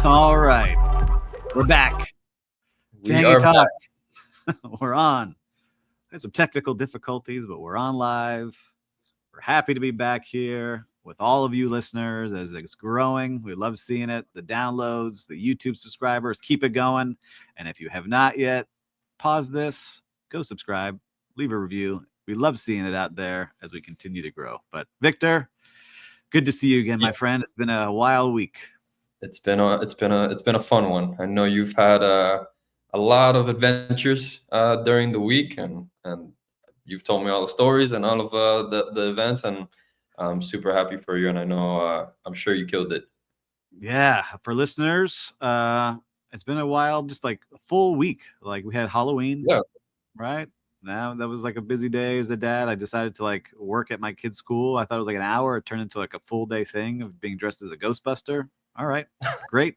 All right. We're back. We Tangy are back. Talks. We're on. Had some technical difficulties, but we're on live. We're happy to be back here with all of you listeners as it's growing. We love seeing it. The downloads, the YouTube subscribers, keep it going. And if you have not yet, pause this, go subscribe, leave a review. We love seeing it out there as we continue to grow. But Victor, good to see you again, my friend. It's been a wild week. It's been a fun one. I know you've had a lot of adventures during the week, and you've told me all the stories and all of the events, and I'm super happy for you. And I know I'm sure you killed it. Yeah, for listeners, it's been a while, just like a full week. Like we had Halloween, Yeah, right? Now that was like a busy day as a dad. I decided to like work at my kid's school. I thought it was like an hour. It turned into like a full day thing of being dressed as a Ghostbuster. All right, great.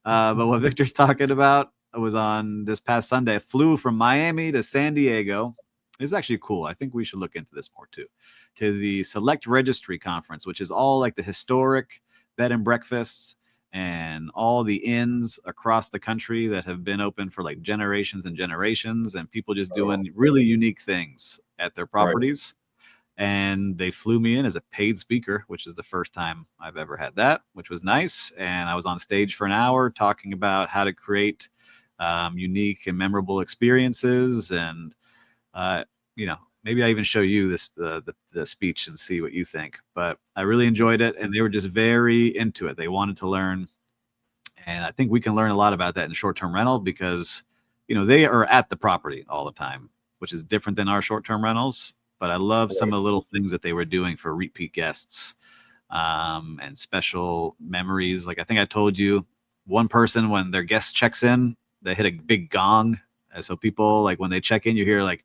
But what Victor's talking about was on this past Sunday. I flew from Miami to San Diego. It's actually cool. I think we should look into this more too. To the Select Registry Conference, which is all like the historic bed and breakfasts and all the inns across the country that have been open for like generations and generations, and people just doing really unique things at their right. properties. And they flew me in as a paid speaker, which is the first time I've ever had that, which was nice. And I was on stage for an hour talking about how to create unique and memorable experiences. And maybe I even show you this the speech and see what you think. But I really enjoyed it, and they were just very into it. They wanted to learn, and I think we can learn a lot about that in short-term rental because they are at the property all the time, which is different than our short-term rentals. But I love some of the little things that they were doing for repeat guests, and special memories. Like I think I told you, one person when their guest checks in, they hit a big gong, and so people like when they check in, you hear like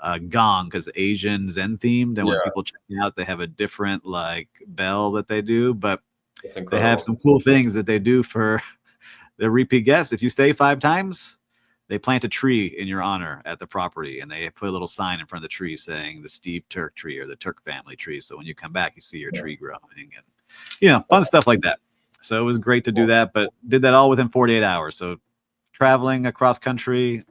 a gong because Asian Zen themed, and when Yeah, people check out, they have a different like bell that they do. But it's they have incredible. some cool things that they do for the repeat guests. If you stay 5 times, they plant a tree in your honor at the property, and they put a little sign in front of the tree saying the Steve Turk tree or the Turk family tree. So when you come back, you see your Yeah, tree growing, and fun stuff like that. So it was great to do cool. that, but did that all within 48 hours. So traveling across country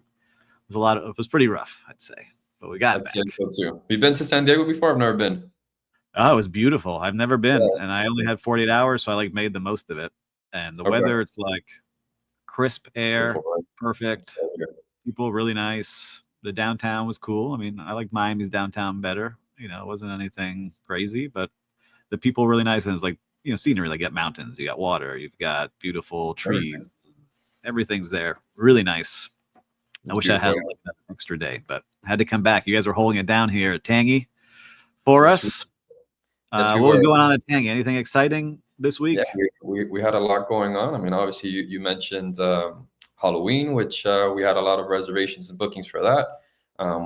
was it was pretty rough, I'd say, but we got it I'd say back. so too. You've been to San Diego before? I've never been. Oh, it was beautiful. I've never been, Yeah. and I only had 48 hours, so I like made the most of it. And the Okay. weather, it's like crisp air, Beautiful, right? perfect. People really nice. The downtown was cool. I mean, I like Miami's downtown better. It wasn't anything crazy, but the people really nice, and it's like scenery. Like you got mountains, you got water, you've got beautiful Everything. trees. Everything's there. Really nice. I It's wish I beautiful. had like that extra day, but I had to come back. You guys were holding it down here at Tangy for Yes, we us. yes we What was were. going on at Tangy? Anything exciting this Yeah, week? we had a lot going on. I mean, obviously, you mentioned Halloween, which we had a lot of reservations and bookings for that,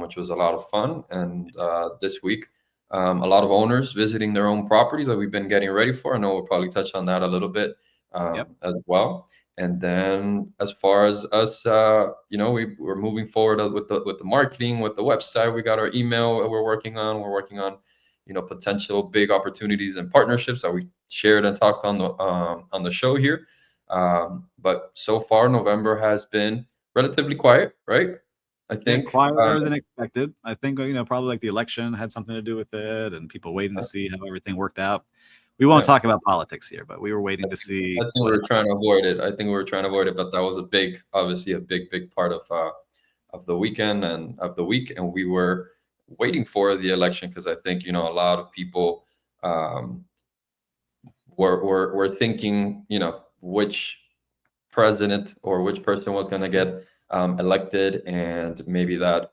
which was a lot of fun. And this week, a lot of owners visiting their own properties that we've been getting ready for. I know we'll probably touch on that a little bit Yep. as well. And then, as far as us, we're moving forward with the marketing, with the website. We got our email that we're working on. We're working on potential big opportunities and partnerships that we shared and talked on the show here. But so far, November has been relatively quiet, right? I Yeah, think. quieter than expected. I think probably like the election had something to do with it, and people waiting to see how everything worked out. We won't Yeah, talk about politics here, but we were waiting to I see think we what were trying to avoid it. I think we were trying to avoid it, but that was obviously a big part of the weekend and of the week, and we were waiting for the election because I think a lot of people um, were thinking which president or which person was going to get elected, and maybe that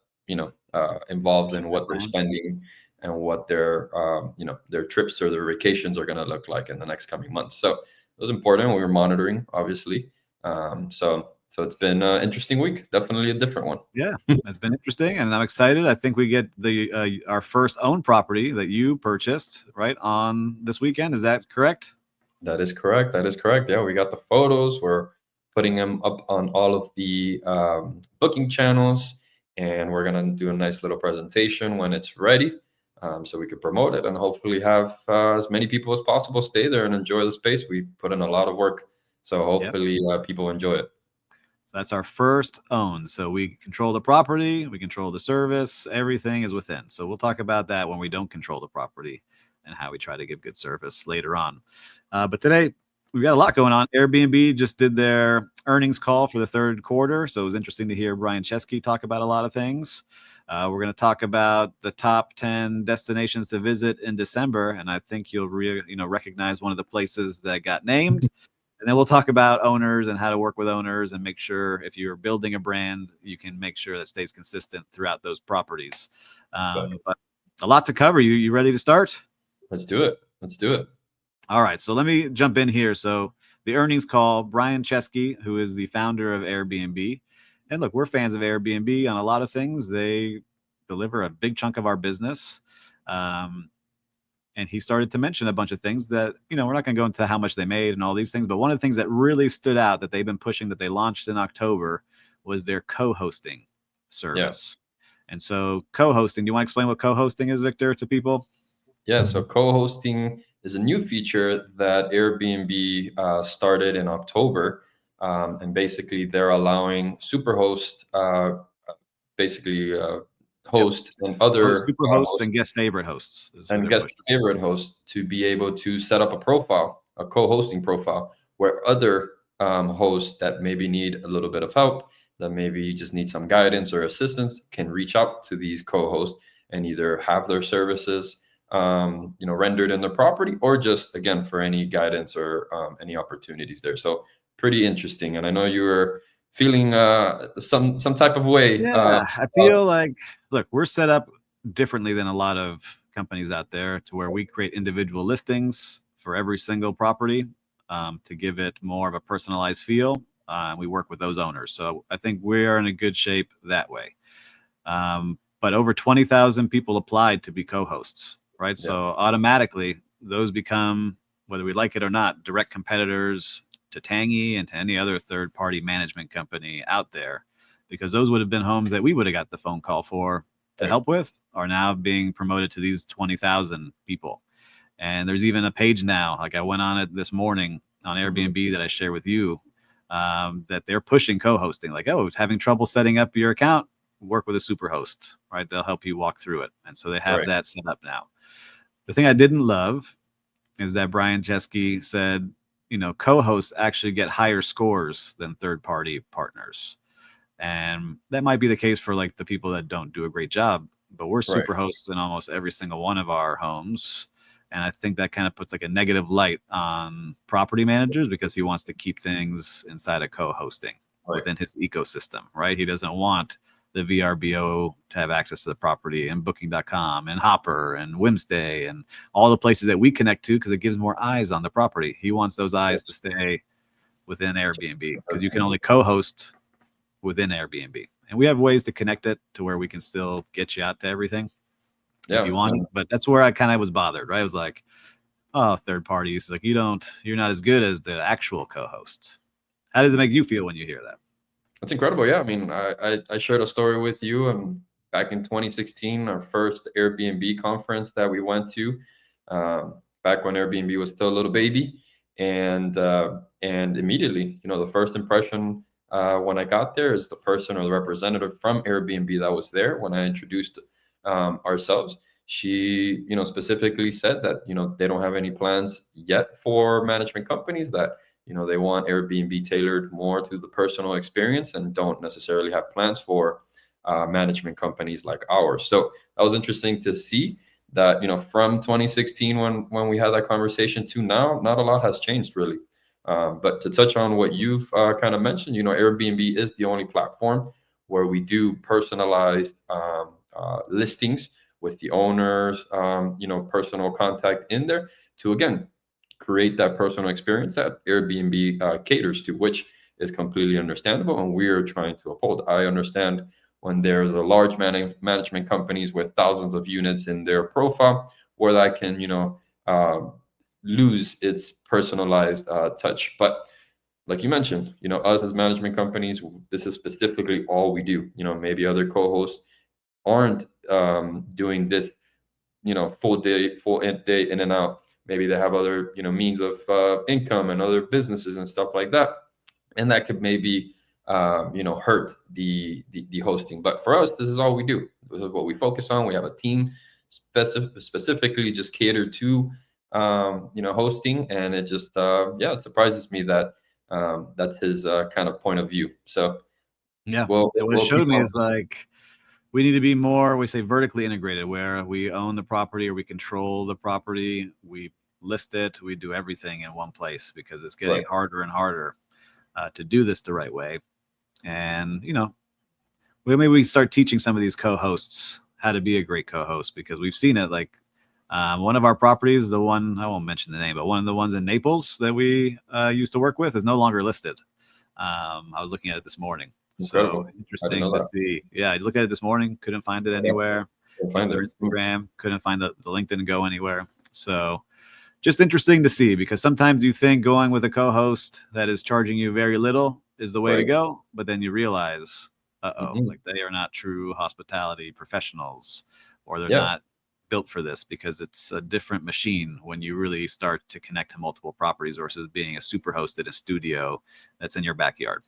involves in what they're happened. spending and what their trips or their vacations are going to look like in the next coming months. So it was important. We were monitoring, obviously. So it's been an interesting week. Definitely a different one. Yeah, it's been interesting, and I'm excited. I think we get the our first own property that you purchased right on this weekend. Is that correct? That is correct. That is correct. Yeah, we got the photos. We're putting them up on all of the booking channels, and we're gonna do a nice little presentation when it's ready, so we could promote it and hopefully have as many people as possible stay there and enjoy the space. We put in a lot of work So Yep. hopefully people enjoy it. So that's our first own. So we control the property, we control the service, everything is within. So we'll talk about that when we don't control the property and how we try to give good service later on. But today we've got a lot going on. Airbnb just did their earnings call for the third quarter. So it was interesting to hear Brian Chesky talk about a lot of things. We're going to talk about the top 10 destinations to visit in December. And I think you'll recognize one of the places that got named. And then we'll talk about owners and how to work with owners and make sure if you're building a brand, you can make sure that stays consistent throughout those properties. Exactly. But a lot to cover. You ready to start? Let's do it. Let's do it. All right. So let me jump in here. So the earnings call, Brian Chesky, who is the founder of Airbnb. And look, we're fans of Airbnb on a lot of things. They deliver a big chunk of our business. And he started to mention a bunch of things that, we're not going to go into how much they made and all these things, but one of the things that really stood out that they've been pushing that they launched in October was their co-hosting Yeah. service. And so co-hosting, do you want to explain what co-hosting is, Victor, to people? Yeah, so co-hosting is a new feature that Airbnb started in October, and basically they're allowing superhost, basically Yep. host and other Super hosts hosts and guest favorite hosts is who and they're guest pushing. favorite host to be able to set up a profile, a co-hosting profile, where other hosts that maybe need a little bit of help, that maybe just need some guidance or assistance, can reach out to these co-hosts and either have their services, rendered in the property, or just again for any guidance or any opportunities there. So pretty interesting, and I know you were feeling some type of way. Yeah, I feel like, look, we're set up differently than a lot of companies out there to where we create individual listings for every single property to give it more of a personalized feel. And we work with those owners. So I think we're in a good shape that way. But over 20,000 people applied to be co-hosts, right? Yeah, So automatically those become, whether we like it or not, direct competitors to Tangy and to any other third-party management company out there, because those would have been homes that we would have got the phone call for to right. help with are now being promoted to these 20,000 people. And there's even a page now, like I went on it this morning on Mhm. Airbnb that I share with you, that they're pushing co-hosting. Like, oh, having trouble setting up your account, work with a super host, right? They'll help you walk through it. And so they have Right, that set up now. The thing I didn't love is that Brian Chesky said, co-hosts actually get higher scores than third-party partners. And that might be the case for like the people that don't do a great job, but we're right, super hosts in almost every single one of our homes. And I think that kind of puts like a negative light on property managers because he wants to keep things inside of co-hosting right, within his ecosystem, right? He doesn't want the VRBO to have access to the property and booking.com and Hopper and Whimstay and all the places that we connect to because it gives more eyes on the property. He wants those eyes to stay within Airbnb because you can only co-host within Airbnb. And we have ways to connect it to where we can still get you out to everything if yeah. you want. But that's where I kind of was bothered, right? I was like, oh, third parties, like you're not as good as the actual co-host. How does it make you feel when you hear that? That's incredible. Yeah, I mean, I shared a story with you, back in 2016, our first Airbnb conference that we went to, back when Airbnb was still a little baby, and immediately, the first impression when I got there is the person or the representative from Airbnb that was there when I introduced ourselves. She, specifically said that they don't have any plans yet for management companies, that they want Airbnb tailored more to the personal experience and don't necessarily have plans for management companies like ours. So that was interesting to see that, from 2016 when we had that conversation to now, not a lot has changed really. But to touch on what you've kind of mentioned, Airbnb is the only platform where we do personalized listings with the owners, personal contact in there to, again, create that personal experience that Airbnb caters to, which is completely understandable, and we're trying to uphold. I understand when there's a large management companies with thousands of units in their profile, where that can, lose its personalized touch. But like you mentioned, us as management companies, this is specifically all we do. Maybe other co-hosts aren't doing this, full day in and out. maybe they have other, means of income and other businesses and stuff like that, and that could maybe hurt the hosting. But for us, this is all we do. This is what we focus on. We have a team specifically just catered to hosting, and it just yeah, it surprises me that that's his kind of point of view. So Yeah. we'll And what it we'll keep showed me on. is like we need to be more, we say vertically integrated, where we own the property or we control the property, we list it, we do everything in one place because it's getting Right. harder and harder to do this the right way. And, maybe we start teaching some of these co-hosts how to be a great co-host because we've seen it. Like one of our properties, the one, I won't mention the name, but one of the ones in Naples that we used to work with is no longer listed. I was looking at it this morning. So Incredible. I didn't interesting know to that. see. Yeah, I looked at it this morning, couldn't find it Yeah, anywhere. we'll Went to find their it. Instagram, couldn't find the link, didn't go anywhere. So just interesting to see because sometimes you think going with a co-host that is charging you very little is the way to Right. go, but then you realize, Hmm. like they are not true hospitality professionals, or they're Yeah, not built for this because it's a different machine when you really start to connect to multiple properties versus being a super host in a studio that's in your backyard.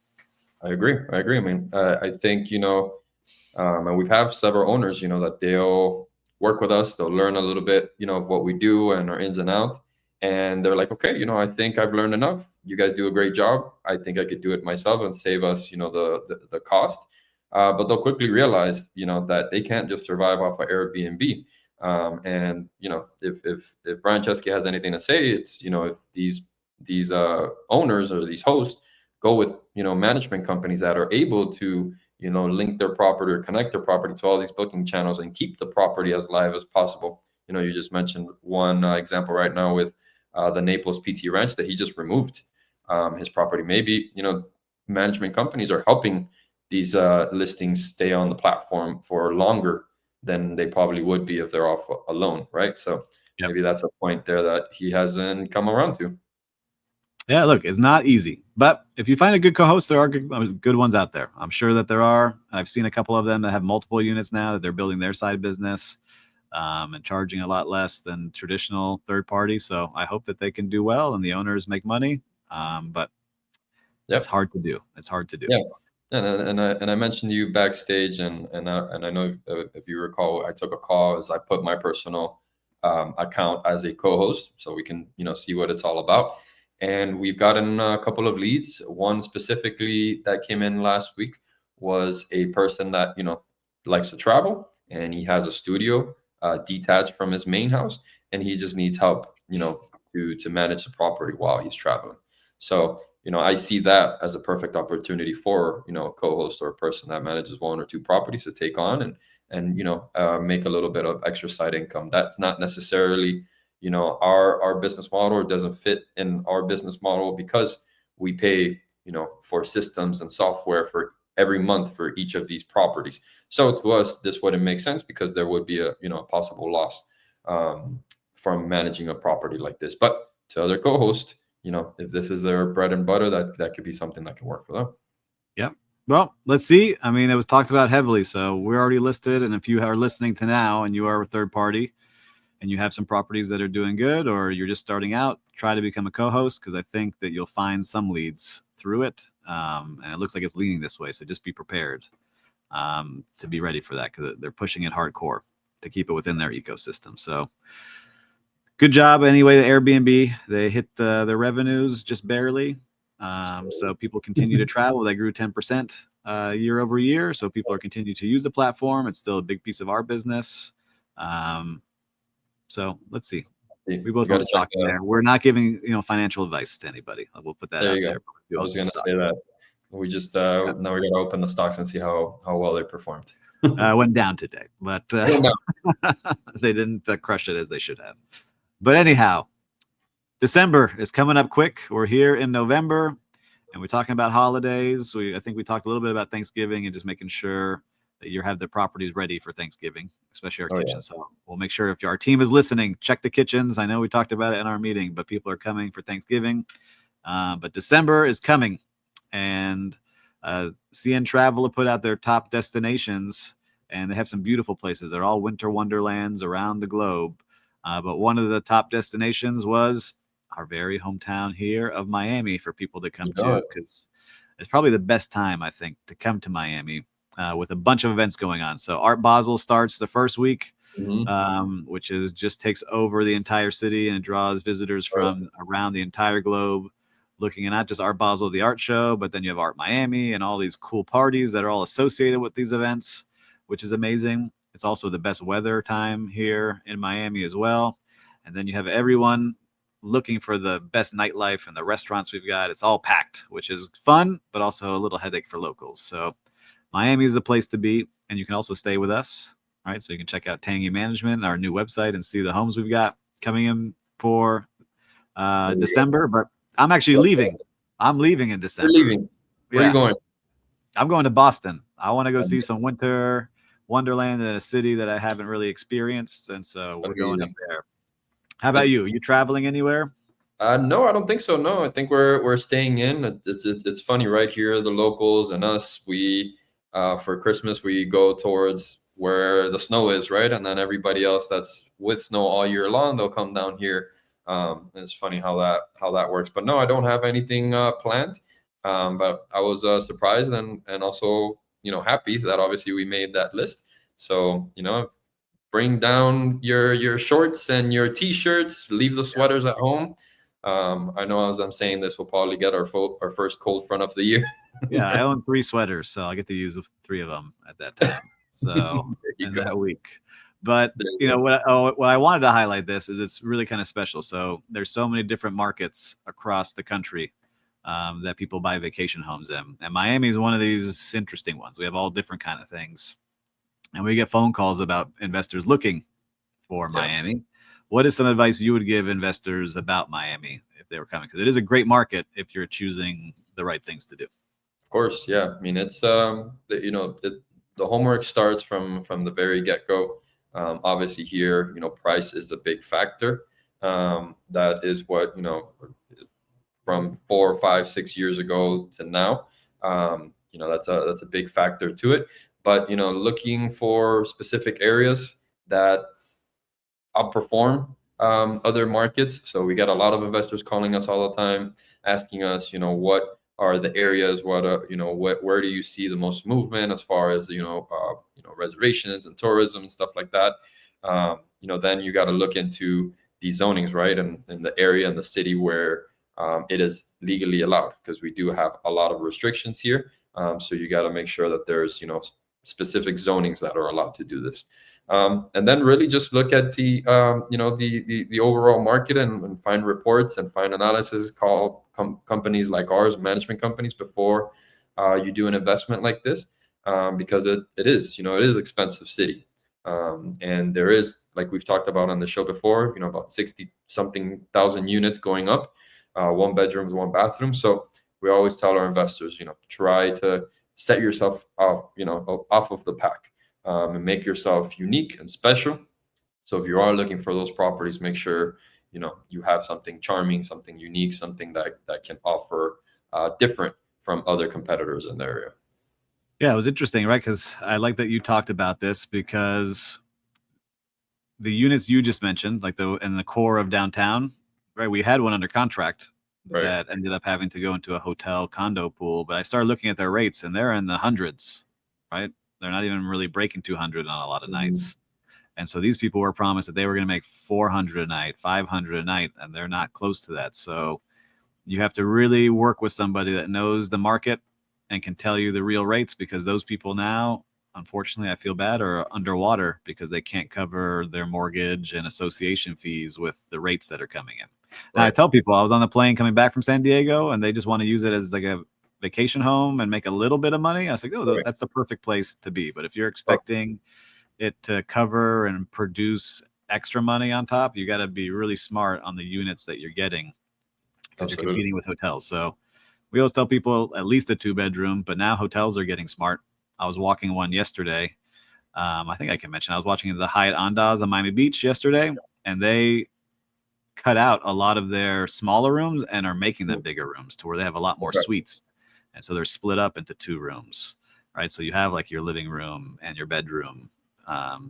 I agree. I agree. I mean, I think, and we've have several owners, that they'll work with us, they'll learn a little bit, of what we do and our ins and outs. And they're like, okay, I think I've learned enough. You guys do a great job. I think I could do it myself and save us, the cost. But they'll quickly realize, that they can't just survive off of Airbnb. And if Brian Chesky has anything to say, it's, if these owners or these hosts go with, management companies that are able to, link their property or connect their property to all these booking channels and keep the property as live as possible. You just mentioned one example right now with the Naples PT Ranch that he just removed his property. Maybe, management companies are helping these listings stay on the platform for longer than they probably would be if they're off alone, right? So Yep. maybe that's a point there that he hasn't come around to. Yeah, look, it's not easy, but if you find a good co-host, there are good ones out there. I'm sure that there are. I've seen a couple of them that have multiple units now that they're building their side business and charging a lot less than traditional third party. So I hope that they can do well and the owners make money. But it's Yep. hard to do. It's hard to do. Yeah, and I mentioned you backstage, and I know if you recall, I took a call as I put my personal account as a co-host, so we can see what it's all about. And we've gotten a couple of leads. One specifically that came in last week was a person that likes to travel, and he has a studio detached from his main house, and he just needs help, to manage the property while he's traveling. So I see that as a perfect opportunity for, a co-host or a person that manages one or two properties to take on and make a little bit of extra side income. That's not necessarily, our business model. It doesn't fit in our business model because we pay, for systems and software for every month for each of these properties. So to us, this wouldn't make sense because there would be a, a possible loss um, from managing a property like this. But to other co-hosts, if this is their bread and butter, that could be something that can work for them. Yep. Well, let's see. I mean, it was talked about heavily, so we're already listed. And if you are listening to now and you are a third party and you have some properties that are doing good or you're just starting out, try to become a co-host because I think that you'll find some leads through it. And it looks like it's leaning this way. So just be prepared to be ready for that because they're pushing it hardcore to keep it within their ecosystem. So good job anyway to Airbnb. They hit their revenues just barely. So people continue to travel. They grew 10% year over year. So people are continuing to use the platform. It's still a big piece of our business. So let's see. We We both got own to check stock in that out. there. We're not giving financial advice to anybody. We'll put that There out you go. there. We I own was some going to stock. say that. We just Yeah. now we got to open the stocks and see how well they performed. Went down today, but Well, no. they didn't crush it as they should have. But anyhow, December is coming up quick. We're here in November, and we're talking about holidays. I think we talked a little bit about Thanksgiving and just making sure that you have the properties ready for Thanksgiving, especially our Oh yeah. kitchen. So we'll make sure if our team is listening, check the kitchens. I know we talked about it in our meeting, but people are coming for Thanksgiving. But December is coming, and CN Travel put out their top destinations, and they have some beautiful places. They're all winter wonderlands around the globe. But one of the top destinations was our very hometown here of Miami for people to You come know to, it. because it's probably the best time, I think, to come to Miami with a bunch of events going on. So Art Basel starts the first week, Hmm. which is just takes over the entire city and draws visitors Right. from around the entire globe, looking at not just Art Basel, the art show, but then you have Art Miami and all these cool parties that are all associated with these events, which is amazing. It's also the best weather time here in Miami as well. And then you have everyone looking for the best nightlife and the restaurants we've got. It's all packed, which is fun, but also a little headache for locals. So Miami is the place to be, and you can also stay with us. All right, so you can check out Tangy Management, our new website, and see the homes we've got coming in for There you go. December. But I'm actually leaving. I'm leaving in You're December. leaving. Where are you Yeah, going? I'm going to Boston. I want to go see some winter wonderland in a city that I haven't really experienced, and so we're going up Amazing. there. How about That's you? You traveling anywhere? No, I don't think so. No, I think we're staying in. It's funny right here, the locals and us. We for Christmas we go towards where the snow is, right? And then everybody else that's with snow all year long, they'll come down here. And it's funny how that works. But no, I don't have anything planned. But I was surprised and also happy that obviously we made that list. So bring down your shorts and your t-shirts, leave the Yeah. sweaters at home. I know as I'm saying this, we'll probably get our first cold front of the year. Yeah, I own 3 sweaters, so I get to use 3 of them at that time. So, There you in go. that week. But, There you go. what I wanted to highlight this is it's really kinda special. So, there's so many different markets across the country, that people buy vacation homes in, and Miami is one of these interesting ones. We have all different kind of things, and we get phone calls about investors looking for Yeah. Miami. What is some advice you would give investors about Miami if they were coming? Because it is a great market if you're choosing the right things to do. Of course, yeah. I mean, it's the homework starts from the very get go. Obviously, here, price is the big factor. That is what from 4, 5, 6 years ago to now. That's a big factor to it. But looking for specific areas that outperform other markets. So we get a lot of investors calling us all the time, asking us, what are the areas, where do you see the most movement as far as reservations and tourism and stuff like that. Then you got to look into the zonings, right, and in the area and the city where it is legally allowed, because we do have a lot of restrictions here. So you got to make sure that there's specific zonings that are allowed to do this. And then really just look at the overall market and find reports and find analysis. Call companies like ours, management companies, before you do an investment like this, because it is it is expensive city, and there is, like we've talked about on the show before, about 60 something thousand units going up, one bedrooms, one bathroom. So we always tell our investors, try to set yourself off off of the pack, and make yourself unique and special. So if you are looking for those properties, make sure you have something charming, something unique, something that can offer different from other competitors in the area. Yeah, it was interesting, right? Because I like that you talked about this because the units you just mentioned, like in the core of downtown, right? We had one under contract Right. that ended up having to go into a hotel condo pool, but I started looking at their rates and they're in the hundreds, right? They're not even really breaking 200 on a lot of Mhm. nights. And so these people were promised that they were going to make 400 a night, 500 a night, and they're not close to that. So you have to really work with somebody that knows the market and can tell you the real rates, because those people now, unfortunately, I feel bad, are underwater because they can't cover their mortgage and association fees with the rates that are coming in. Now, I Right. tell people I was on the plane coming back from San Diego and they just want to use it as like a vacation home and make a little bit of money. I was like, oh, Right. that's the perfect place to be. But if you're Oh, expecting it to cover and produce extra money on top, you got to be really smart on the units that you're getting because you're absolutely. competing with hotels. So we always tell people at least a 2 bedroom, but now hotels are getting smart. I was walking one yesterday. I think I can mention I was watching the Hyatt Andaz on Miami Beach yesterday, and they cut out a lot of their smaller rooms and are making them Mm. bigger rooms to where they have a lot more Okay. suites. And so they're split up into 2 rooms, right? So you have like your living room and your bedroom.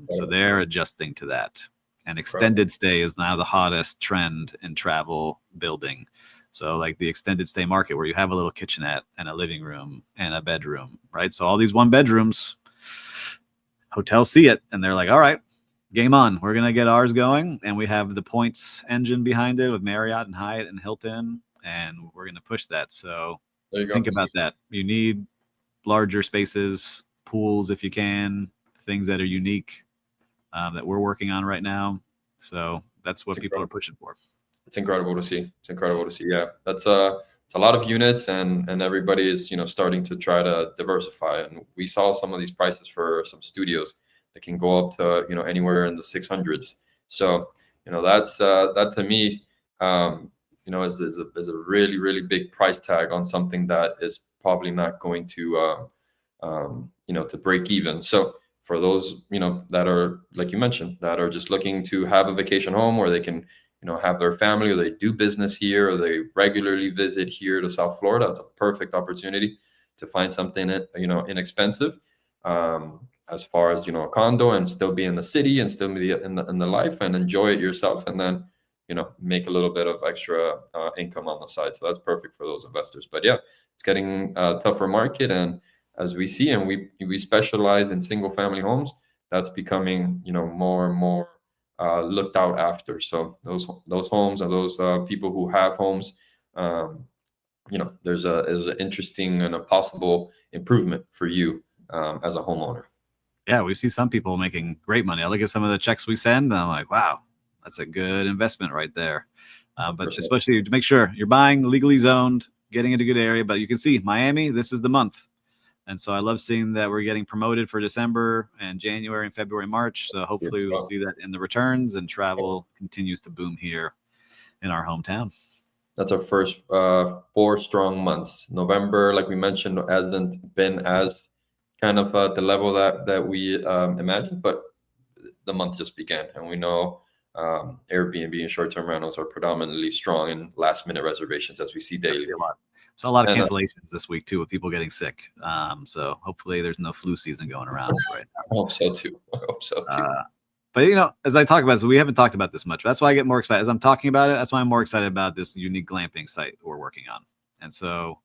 So Right. they're adjusting to that. And Incredible. extended stay is now the hottest trend in travel building. So like the extended stay market where you have a little kitchenette and a living room and a bedroom, right? So all these one bedrooms, hotels see it and they're like, all right, game on. We're going to get ours going. And we have the points engine behind it with Marriott and Hyatt and Hilton. And we're going to push that. So There you think go. about that. You need larger spaces, pools if you can, things that are unique that we're working on right now. So that's It's what people are incredible. pushing for. It's incredible to see. It's incredible to see. Yeah, that's it's a lot of units, and everybody is starting to try to diversify. And we saw some of these prices for some studios that can go up to anywhere in the 600s. So that's that to me, is a really really big price tag on something that is probably not going to to break even. So for those that are, like you mentioned, that are just looking to have a vacation home where they can have their family, or they do business here, or they regularly visit here to South Florida, it's a perfect opportunity to find something inexpensive, as far as a condo, and still be in the city and still be in the life and enjoy it yourself, and then make a little bit of extra income on the side. So that's perfect for those investors. But yeah, it's getting a tougher market, and as we see, and we specialize in single family homes, that's becoming more and more looked out after. So those homes, and those people who have homes, um, there's an interesting and a possible improvement for you as a homeowner. Yeah, we see some people making great money. I look at some of the checks we send, and I'm like, wow, that's a good investment right there. But 100%. especially to make sure you're buying legally zoned, getting into a good area. But you can see Miami, this is the month. And so I love seeing that we're getting promoted for December and January and February, March. So hopefully we'll see that in the returns, and travel continues to boom here in our hometown. That's our first 4 strong months. November, like we mentioned, hasn't been as kind of at the level that we imagined, but the month just began, and we know Airbnb and short-term rentals are predominantly strong in last-minute reservations, as we see Yeah, we daily. see a lot. So a lot of And cancellations this week too, with people getting sick. So hopefully there's no flu season going around right I hope so too. I hope so now. too. But as I talk about this, we haven't talked about this much. That's why I get more excited as I'm talking about it. That's why I'm more excited about this unique glamping site we're working on. And so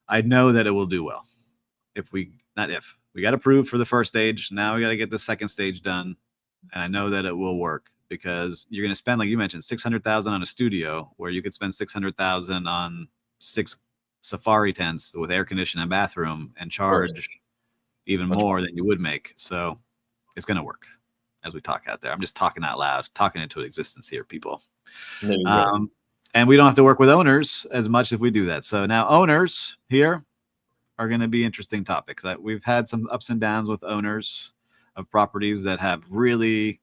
I know that it will do well. If we not if we got approved for the first stage, now we got to get the second stage done. And I know that it will work, because you're going to spend, like you mentioned, 600,000 on a studio, where you could spend 600,000 on 6 safari tents with air conditioning and bathroom, and Of course, charge even much more than you would make. So it's going to work as we talk out there. I'm just talking out loud, talking into existence here, people. there you go. Um, and we don't have to work with owners as much if we do that. So now owners here are going to be interesting topics. We've had some ups and downs with owners of properties that have really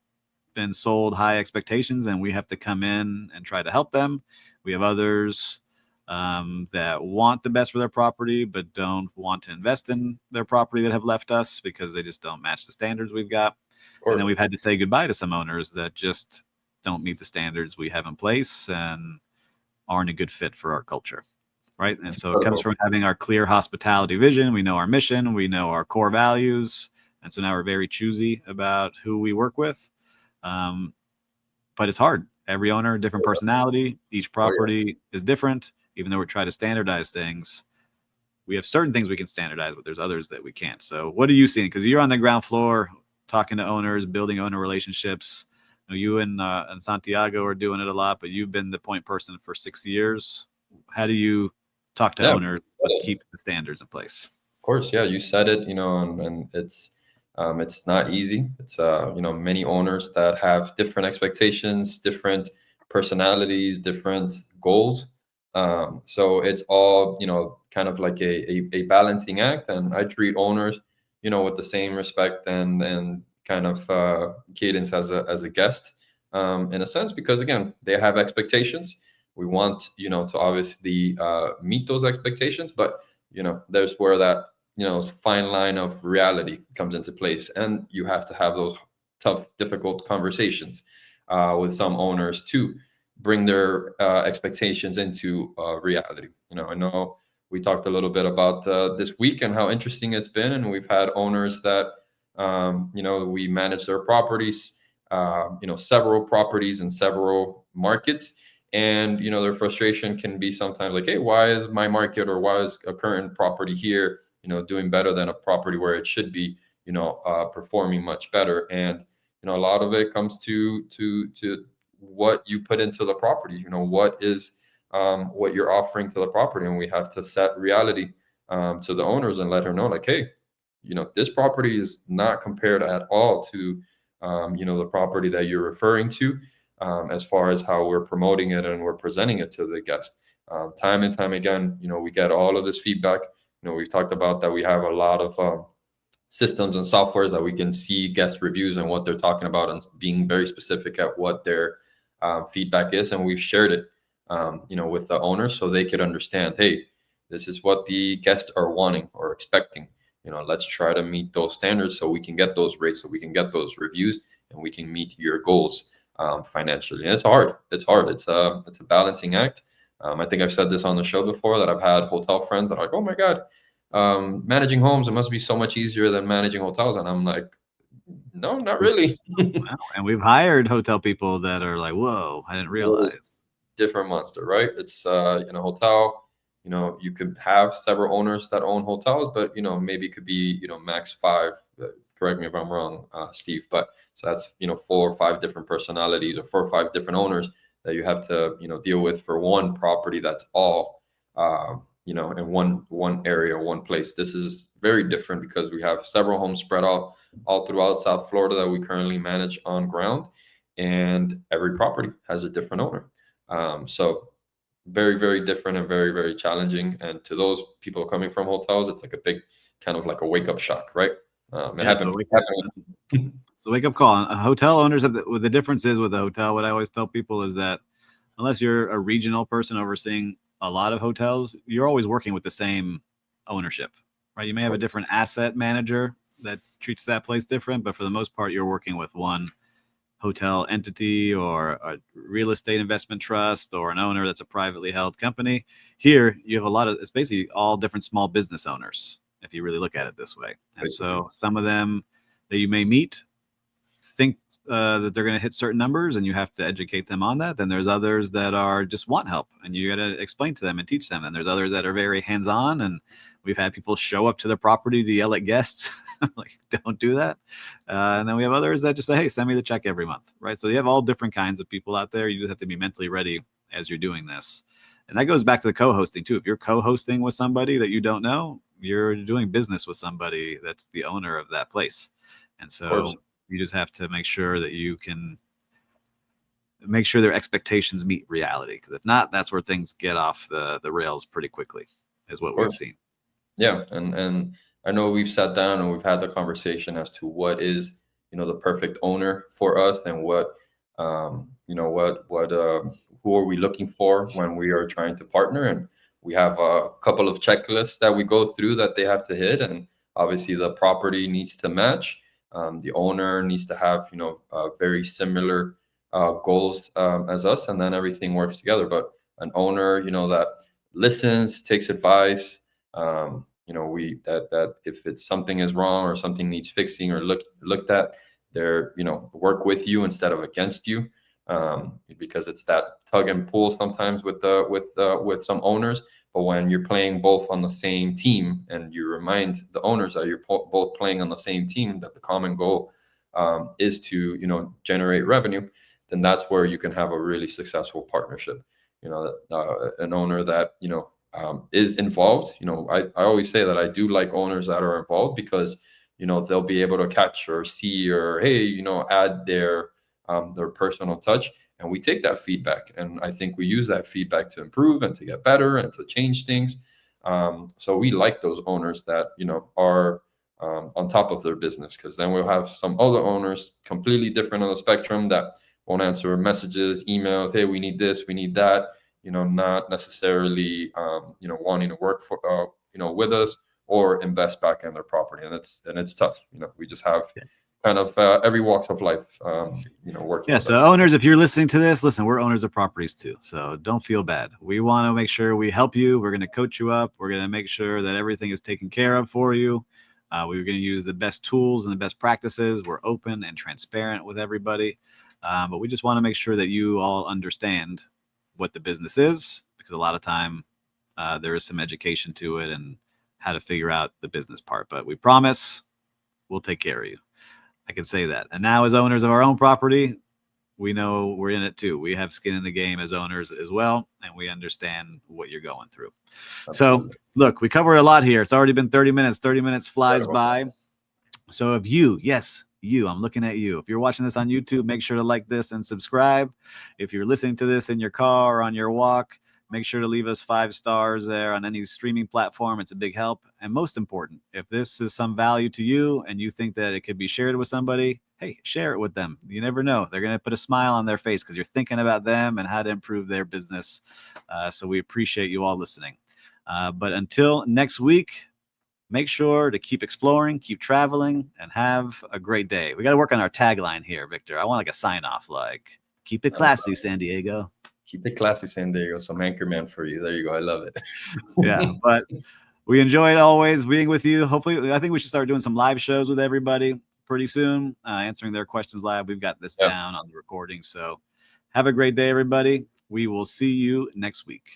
been sold high expectations, and we have to come in and try to help them. We have others that want the best for their property but don't want to invest in their property, that have left us because they just don't match the standards we've got. Of And then course, we've had to say goodbye to some owners that just don't meet the standards we have in place and aren't a good fit for our culture. Right. And it's so it comes incredible. from having our clear hospitality vision. We know our mission, we know our core values. And so now we're very choosy about who we work with. Um, but it's hard. Every owner, different personality. Each Oh yeah, property is different. Even though we're trying to standardize things, we have certain things we can standardize, but there's others that we can't. So what are you seeing? Because you're on the ground floor, talking to owners, building owner relationships. You and Santiago are doing it a lot, but you've been the point person for 6 years. How do you talk to yeah. owners but keep the standards in place? Of course, yeah, you said it, and it's not easy. It's many owners that have different expectations, different personalities, different goals. So it's all kind of like a balancing act, and I treat owners with the same respect and kind of cadence as a guest, in a sense, because again, they have expectations. We want to obviously meet those expectations, but there's where that fine line of reality comes into place, and you have to have those tough, difficult conversations with some owners to bring their expectations into reality. I know we talked a little bit about this week and how interesting it's been, and we've had owners that we manage their properties several properties in several markets. And their frustration can be sometimes like, hey, why is my market, or why is a current property here doing better than a property where it should be performing much better. And a lot of it comes to what you put into the property. What is what you're offering to the property, and we have to set reality to the owners and let her know, like, hey, this property is not compared at all to the property that you're referring to, as far as how we're promoting it and we're presenting it to the guest. Time and time again, we get all of this feedback. We've talked about that we have a lot of systems and softwares that we can see guest reviews and what they're talking about, and being very specific at what their feedback is. And we've shared it, with the owners, so they could understand, hey, this is what the guests are wanting or expecting. Let's try to meet those standards so we can get those rates, so we can get those reviews, and we can meet your goals financially. And it's hard. It's hard. It's a balancing act. I think I've said this on the show before, that I've had hotel friends that are like, oh my God, managing homes, it must be so much easier than managing hotels. And I'm like, no, not really. Wow. And we've hired hotel people that are like, whoa, I didn't realize. Different monster, right? It's in a hotel, you could have several owners that own hotels, but maybe it could be max five. Correct me if I'm wrong, Steve, but so that's 4 or 5 different personalities, or 4 or 5 different owners that you have to deal with for one property that's all in one area, one place. This is very different because we have several homes spread out all throughout South Florida that we currently manage on ground, and every property has a different owner. So very, very different and very, very challenging. And to those people coming from hotels, it's like a big kind of like a wake up shock, right? It happened. So wake up call. Hotel owners have the difference is with a hotel. What I always tell people is that unless you're a regional person overseeing a lot of hotels, you're always working with the same ownership, right? You may have a different asset manager that treats that place different, but for the most part, you're working with one hotel entity or a real estate investment trust or an owner that's a privately held company. Here, you have a lot of, it's basically all different small business owners, if you really look at it this way. And so some of them that you may meet think that they're going to hit certain numbers, and you have to educate them on that. Then there's others that are just want help, and you got to explain to them and teach them. And there's others that are very hands-on, and we've had people show up to the property to yell at guests. Like, don't do that. And then we have others that just say, hey, send me the check every month, right? So you have all different kinds of people out there. You just have to be mentally ready as you're doing this. And that goes back to the co-hosting too. If you're co-hosting with somebody that you don't know, you're doing business with somebody that's the owner of that place. And so you just have to make sure that you can make sure their expectations meet reality. Because if not, that's where things get off the rails pretty quickly, is what we've seen. Yeah. And I know we've sat down and we've had the conversation as to what is, the perfect owner for us, and what, who are we looking for when we are trying to partner. And we have a couple of checklists that we go through that they have to hit. And obviously the property needs to match. The owner needs to have, very similar goals as us, and then everything works together. But an owner, that listens, takes advice, that if it's something is wrong or something needs fixing or looked at, they're work with you instead of against you, because it's that tug and pull sometimes with some owners. But when you're playing both on the same team, and you remind the owners that you're both playing on the same team, that the common goal is to generate revenue, then that's where you can have a really successful partnership. An owner that is involved. I always say that I do like owners that are involved, because they'll be able to catch or see, or hey, add their personal touch, and we take that feedback, and I think we use that feedback to improve and to get better and to change things. So we like those owners that are on top of their business, because then we'll have some other owners completely different on the spectrum that won't answer messages, emails. Hey, we need this, we need that. Not necessarily, wanting to work for, with us or invest back in their property. And it's tough. We just have kind of every walks of life, working. Yeah. So owners, if you're listening to this, listen, we're owners of properties too. So don't feel bad. We want to make sure we help you. We're going to coach you up. We're going to make sure that everything is taken care of for you. We were going to use the best tools and the best practices. We're open and transparent with everybody. But we just want to make sure that you all understand what the business is, because a lot of time there is some education to it and how to figure out the business part. But we promise we'll take care of you. I can say that. And now, as owners of our own property, we know we're in it too. We have skin in the game as owners as well, and we understand what you're going through. Absolutely. So, look, we covered a lot here. It's already been 30 minutes. 30 minutes flies by. So if you, yes, you, I'm looking at you. If you're watching this on YouTube, make sure to like this and subscribe. If you're listening to this in your car or on your walk, make sure to leave us 5 stars there on any streaming platform. It's a big help. And most important, if this is some value to you and you think that it could be shared with somebody, hey, share it with them. You never know. They're going to put a smile on their face because you're thinking about them and how to improve their business. So we appreciate you all listening. But until next week, make sure to keep exploring, keep traveling, and have a great day. We got to work on our tagline here, Victor. I want like a sign off, like keep it classy, San Diego. Keep it classy, San Diego. Some Anchorman for you. There you go. I love it. Yeah, but we enjoyed always being with you. Hopefully, I think we should start doing some live shows with everybody pretty soon, answering their questions live. We've got this down on the recording. So have a great day, everybody. We will see you next week.